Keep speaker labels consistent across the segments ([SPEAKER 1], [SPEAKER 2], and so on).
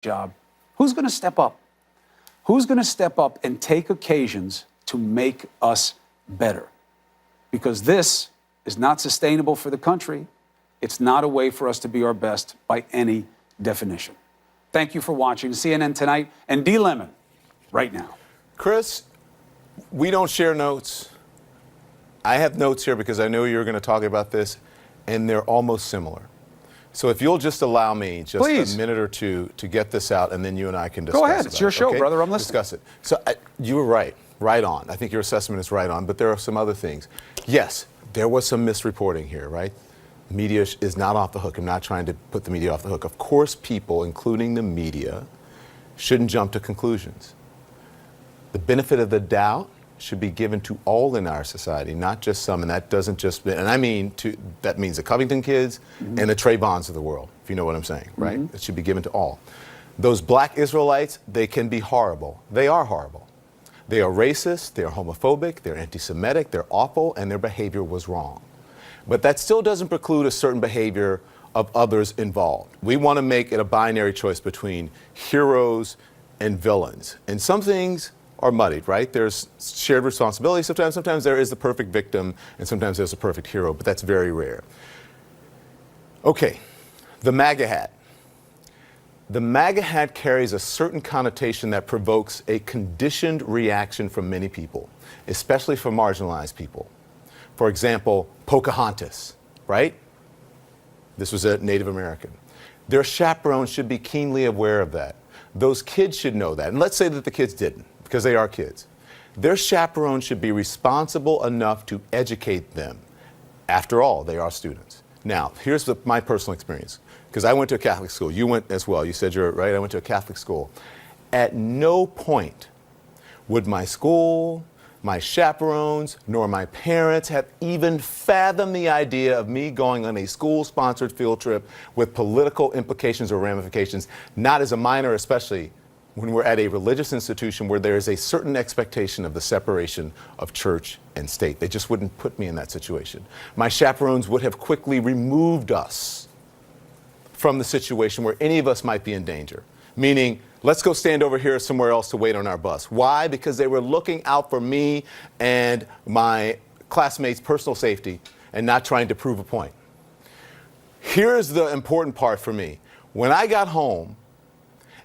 [SPEAKER 1] job, who's going to step up? Who's going to step up and take occasions to make us better? Because this is not sustainable for the country. It's not a way for us to be our best by any definition. Thank you for watching CNN Tonight and D. Lemon right now.
[SPEAKER 2] Chris, we don't share notes. I have notes here because I know you're going to talk about this, and they're almost similar. So if you'll just allow me just
[SPEAKER 1] Please.
[SPEAKER 2] a minute or two to get this out, and then you and I can discuss it.
[SPEAKER 1] Go ahead. It's your show, brother. I'm listening.
[SPEAKER 2] Discuss it. So you were right. Right on. I think your assessment is right on, but there are some other things. Yes, there was some misreporting here, right? Media is not off the hook. I'm not trying to put the media off the hook. Of course, people, including the media, shouldn't jump to conclusions. The benefit of the doubt should be given to all in our society, not just some, and that doesn't just, and I mean, that means the Covington kids and the Trayvons of the world, if you know what I'm saying, right? It should be given to all. Those black Israelites, they can be horrible. They are horrible. They are racist, they are homophobic, they're anti-Semitic, they're awful, and their behavior was wrong. But that still doesn't preclude a certain behavior of others involved. We want to make it a binary choice between heroes and villains. And some things are muddied, right? There's shared responsibility. Sometimes there is the perfect victim, and sometimes there's a perfect hero, but that's very rare. Okay, the MAGA hat. The MAGA hat carries a certain connotation that provokes a conditioned reaction from many people, especially from marginalized people. For example, Pocahontas, right? This was a Native American. Their chaperones should be keenly aware of that. Those kids should know that. And let's say that the kids didn't, because they are kids. Their chaperones should be responsible enough to educate them. After all, they are students. Now, here's my personal experience, because I went to a Catholic school. You went as well. You said you're right. I went to a Catholic school. At no point would my school, my chaperones, nor my parents have even fathomed the idea of me going on a school-sponsored field trip with political implications or ramifications, not as a minor, especially when we're at a religious institution where there is a certain expectation of the separation of church and state. They just wouldn't put me in that situation. My chaperones would have quickly removed us from the situation where any of us might be in danger, meaning, let's go stand over here somewhere else to wait on our bus. Why? Because they were looking out for me and my classmates' personal safety and not trying to prove a point. Here's the important part for me. When I got home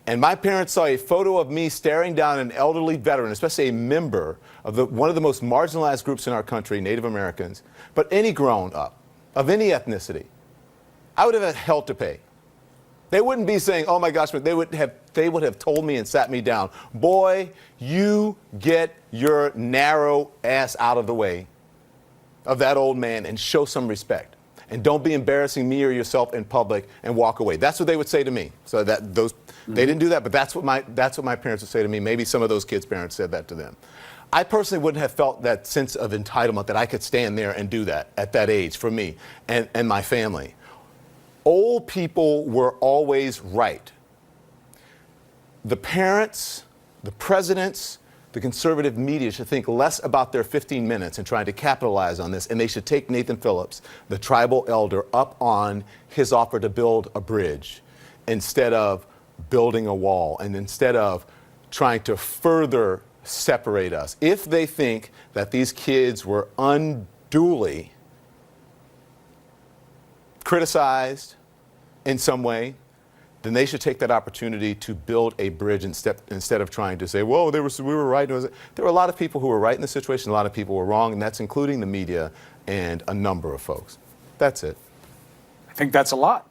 [SPEAKER 2] and my parents saw a photo of me staring down an elderly veteran, especially a member of one of the most marginalized groups in our country, Native Americans, but any grown up, of any ethnicity, I would have had hell to pay. They wouldn't be saying, oh my gosh, but they would have told me and sat me down. Boy, you get your narrow ass out of the way of that old man and show some respect. And don't be embarrassing me or yourself in public and walk away. That's what they would say to me. So they didn't do that, but that's what my parents would say to me. Maybe some of those kids' parents said that to them. I personally wouldn't have felt that sense of entitlement that I could stand there and do that at that age for me and my family. Old people were always right. The parents, the presidents, the conservative media should think less about their 15 minutes and trying to capitalize on this, and they should take Nathan Phillips, the tribal elder, up on his offer to build a bridge instead of building a wall and instead of trying to further separate us. If they think that these kids were unduly criticized in some way, then they should take that opportunity to build a bridge instead of trying to say, whoa, we were right. There were a lot of people who were right in the situation, a lot of people were wrong, and that's including the media and a number of folks. That's it.
[SPEAKER 1] I think that's a lot.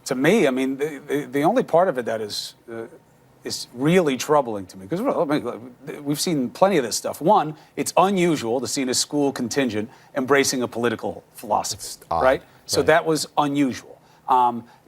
[SPEAKER 1] To me, I mean, the only part of it that is really troubling to me, because we've seen plenty of this stuff. One, it's unusual to see a school contingent embracing a political philosophy, right? So that was unusual.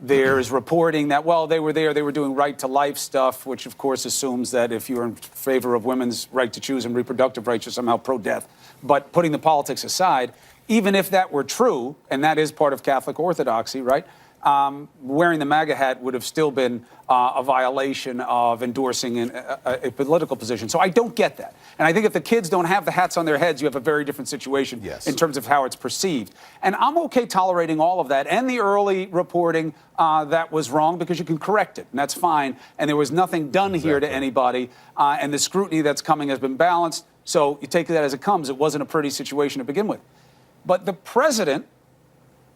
[SPEAKER 1] There's reporting that, well, they were there, they were doing right to life stuff, which of course assumes that if you're in favor of women's right to choose and reproductive rights, you're somehow pro-death. But putting the politics aside, even if that were true, and that is part of Catholic orthodoxy, right? wearing the MAGA hat would have still been a violation of endorsing a political position. So I don't get that. And I think if the kids don't have the hats on their heads, you have a very different situation in terms of how it's perceived. And I'm okay tolerating all of that and the early reporting that was wrong, because you can correct it, and that's fine. And there was nothing done here to anybody, and the scrutiny that's coming has been balanced. So you take that as it comes. It wasn't a pretty situation to begin with. But the president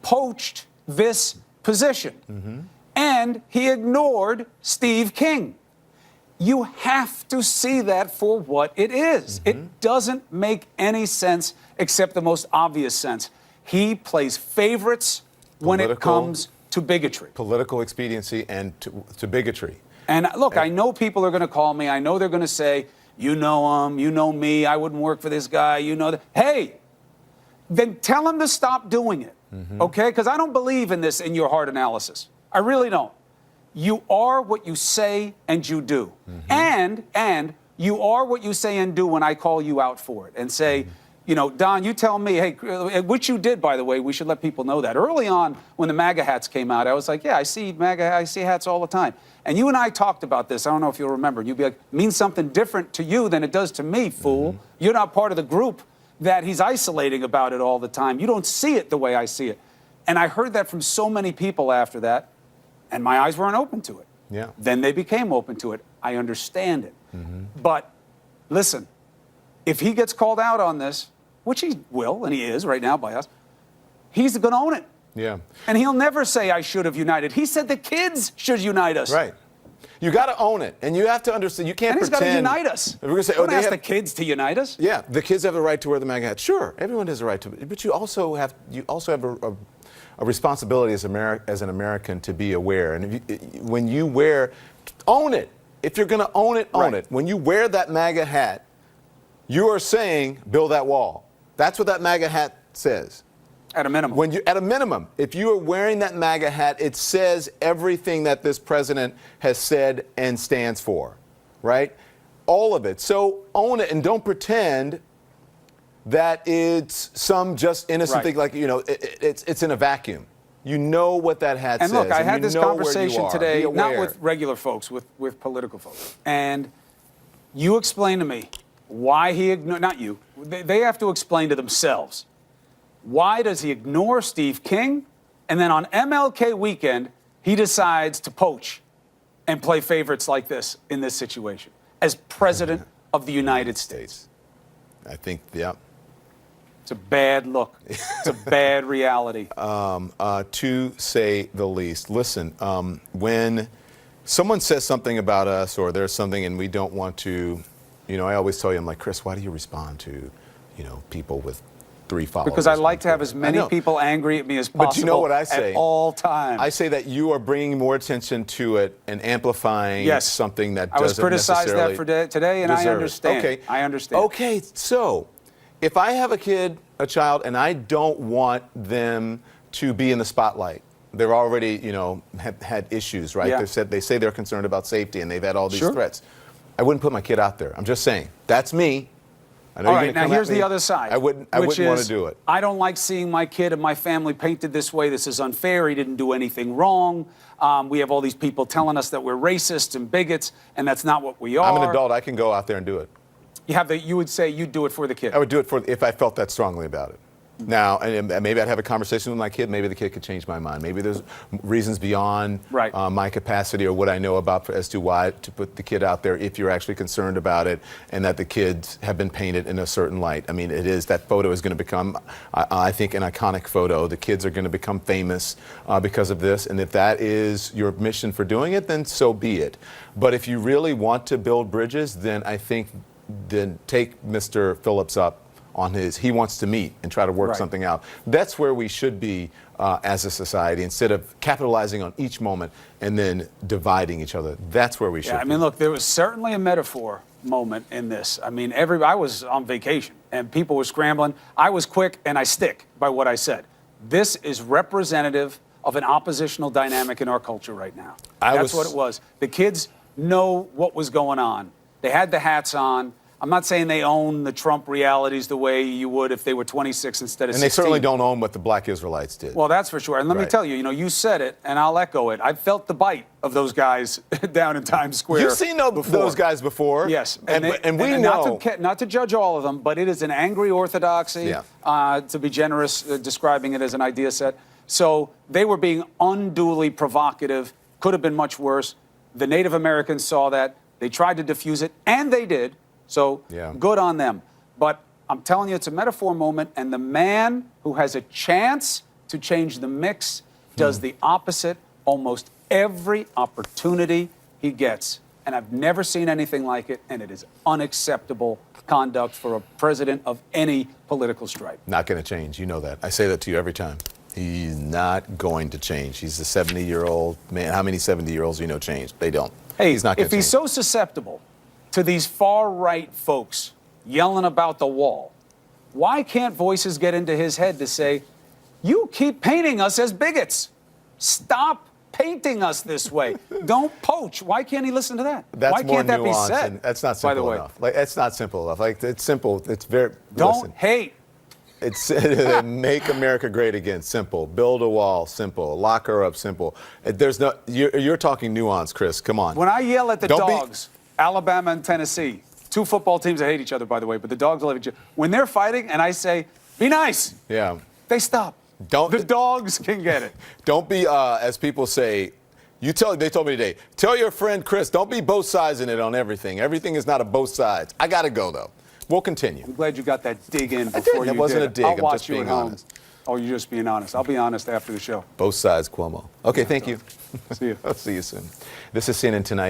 [SPEAKER 1] poached this position, and he ignored Steve King. You have to see that for what it is. It doesn't make any sense except the most obvious sense. He plays favorites when it comes to bigotry.
[SPEAKER 2] Political expediency and to bigotry.
[SPEAKER 1] And look, I know people are going to call me. I know they're going to say, you know him, you know me, I wouldn't work for this guy, you know that. Hey, then tell him to stop doing it, okay? Because I don't believe in this in your heart analysis. I really don't. You are what you say and you do. And you are what you say and do when I call you out for it and say, you know, Don, you tell me, hey, which you did, by the way, we should let people know that. Early on, when the MAGA hats came out, I was like, yeah, I see MAGA, I see hats all the time. And you and I talked about this. I don't know if you'll remember. You'd be like, it means something different to you than it does to me, fool. You're not part of the group that he's isolating about it all the time. You don't see it the way I see it. And I heard that from so many people after that, and my eyes weren't open to it.
[SPEAKER 2] Yeah.
[SPEAKER 1] Then they became open to it. I understand it. But listen, if he gets called out on this, which he will, and he is right now by us, he's going to own it.
[SPEAKER 2] Yeah.
[SPEAKER 1] And he'll never say, I should have united. He said the kids should unite us.
[SPEAKER 2] Right. You got to own it, and you have to understand. You can't
[SPEAKER 1] and he's
[SPEAKER 2] pretend.
[SPEAKER 1] got to unite us.
[SPEAKER 2] We're going to say,
[SPEAKER 1] don't ask the kids to unite us.
[SPEAKER 2] Yeah, the kids have the right to wear the MAGA hat. Sure, everyone has a right to, but you also have a responsibility as an American to be aware. And when you wear, own it. If you're going to own it, own it. When you wear that MAGA hat, you are saying, build that wall. That's what that MAGA hat says.
[SPEAKER 1] At a minimum.
[SPEAKER 2] At a minimum, if you are wearing that MAGA hat, it says everything that this president has said and stands for, right? All of it. So own it and don't pretend that it's some just innocent thing, like, you know, it's in a vacuum. You know what that hat says.
[SPEAKER 1] And look, I had this conversation today, not with regular folks, with political folks. And you explain to me why he ignored, not you, they have to explain to themselves. Why does he ignore Steve King? And then on MLK weekend, he decides to poach and play favorites like this in this situation as president of the United States.
[SPEAKER 2] I think, yeah.
[SPEAKER 1] It's a bad look. It's a bad reality.
[SPEAKER 2] To say the least. Listen, when someone says something about us or there's something and we don't want to, you know, I always tell you, I'm like, Chris, why do you respond to, you know, people with 3 followers?
[SPEAKER 1] Because I like to have as many people angry at me as possible.
[SPEAKER 2] But you know what I say?
[SPEAKER 1] At all times.
[SPEAKER 2] I say that you are bringing more attention to it and amplifying something that doesn't necessarily
[SPEAKER 1] I was criticized that for today, and I understand.
[SPEAKER 2] Okay.
[SPEAKER 1] I understand.
[SPEAKER 2] Okay, so if I have a child, and I don't want them to be in the spotlight, they're already, you know, have had issues, right?
[SPEAKER 1] Yeah.
[SPEAKER 2] They say they're concerned about safety, and they've had all these threats. I wouldn't put my kid out there. I'm just saying. That's me. I know
[SPEAKER 1] all
[SPEAKER 2] you're
[SPEAKER 1] right,
[SPEAKER 2] gonna
[SPEAKER 1] now
[SPEAKER 2] come
[SPEAKER 1] here's
[SPEAKER 2] at me.
[SPEAKER 1] the other side.
[SPEAKER 2] I wouldn't want to do it.
[SPEAKER 1] I don't like seeing my kid and my family painted this way. This is unfair. He didn't do anything wrong. We have all these people telling us that we're racist and bigots, and that's not what we are.
[SPEAKER 2] I'm an adult. I can go out there and do it.
[SPEAKER 1] You would say you'd do it for the kid.
[SPEAKER 2] I would do it if I felt that strongly about it. Now, and maybe I'd have a conversation with my kid. Maybe the kid could change my mind. Maybe there's reasons beyond my capacity or what I know about as to why to put the kid out there if you're actually concerned about it and that the kids have been painted in a certain light. I mean, that photo is going to become, I think, an iconic photo. The kids are going to become famous because of this. And if that is your mission for doing it, then so be it. But if you really want to build bridges, then I think take Mr. Phillips up on he wants to meet and try to work something out. That's where we should be as a society, instead of capitalizing on each moment and then dividing each other. That's where we should be.
[SPEAKER 1] I mean, look, there was certainly a metaphor moment in this. I mean, I was on vacation and people were scrambling. I was quick and I stick by what I said. This is representative of an oppositional dynamic in our culture right now. That's what it was. The kids know what was going on. They had the hats on. I'm not saying they own the Trump realities the way you would if they were 26 instead of 16.
[SPEAKER 2] And they certainly don't own what the black Israelites did.
[SPEAKER 1] Well, that's for sure. And let me
[SPEAKER 2] Right.
[SPEAKER 1] tell you, you said it, and I'll echo it. I felt the bite of those guys down in Times Square.
[SPEAKER 2] You've seen those guys before.
[SPEAKER 1] Yes.
[SPEAKER 2] And we know.
[SPEAKER 1] Not to judge all of them, but it is an angry orthodoxy, to be generous, describing it as an idea set. So they were being unduly provocative, could have been much worse. The Native Americans saw that. They tried to diffuse it, and they did. So good on them. But I'm telling you, it's a metaphor moment, and the man who has a chance to change the mix does the opposite almost every opportunity he gets. And I've never seen anything like it, and it is unacceptable conduct for a president of any political stripe.
[SPEAKER 2] Not going to change. You know that. I say that to you every time. He's not going to change. He's a 70-year-old man. How many 70-year-olds do you know changed? They don't.
[SPEAKER 1] Hey,
[SPEAKER 2] he's not going
[SPEAKER 1] if
[SPEAKER 2] to
[SPEAKER 1] he's
[SPEAKER 2] change.
[SPEAKER 1] so susceptible to these far-right folks yelling about the wall, why can't voices get into his head to say, you keep painting us as bigots. Stop painting us this way. Don't poach. Why can't he listen to that?
[SPEAKER 2] That's
[SPEAKER 1] why
[SPEAKER 2] more
[SPEAKER 1] can't that be
[SPEAKER 2] nuanced,
[SPEAKER 1] said?
[SPEAKER 2] and that's not simple
[SPEAKER 1] by the way.
[SPEAKER 2] enough. Like, that's not simple enough. Like, it's simple. It's very.
[SPEAKER 1] Don't
[SPEAKER 2] listen,
[SPEAKER 1] hate.
[SPEAKER 2] It's make America great again. Simple. Build a wall. Simple. Lock her up. Simple. There's no. You're talking nuance, Chris. Come on.
[SPEAKER 1] When I yell at the
[SPEAKER 2] Don't be-
[SPEAKER 1] dogs, Alabama and Tennessee, two football teams that hate each other, by the way, but the dogs love each other. When they're fighting and I say, be nice,
[SPEAKER 2] Yeah.
[SPEAKER 1] they stop. The dogs can get it.
[SPEAKER 2] Don't be, as people say. They told me today. Tell your friend Chris, don't be both sides in it on everything. Everything is not a both sides. I got to go though. We'll continue.
[SPEAKER 1] I'm glad you got that dig in before you
[SPEAKER 2] That wasn't
[SPEAKER 1] did
[SPEAKER 2] a dig.
[SPEAKER 1] I'll
[SPEAKER 2] I'm
[SPEAKER 1] watch
[SPEAKER 2] just
[SPEAKER 1] you
[SPEAKER 2] being
[SPEAKER 1] at home.
[SPEAKER 2] honest.
[SPEAKER 1] Oh, you're just being honest. I'll be honest after the show.
[SPEAKER 2] Both sides, Cuomo. Okay, thank you.
[SPEAKER 1] See you.
[SPEAKER 2] I'll see you soon. This is CNN Tonight.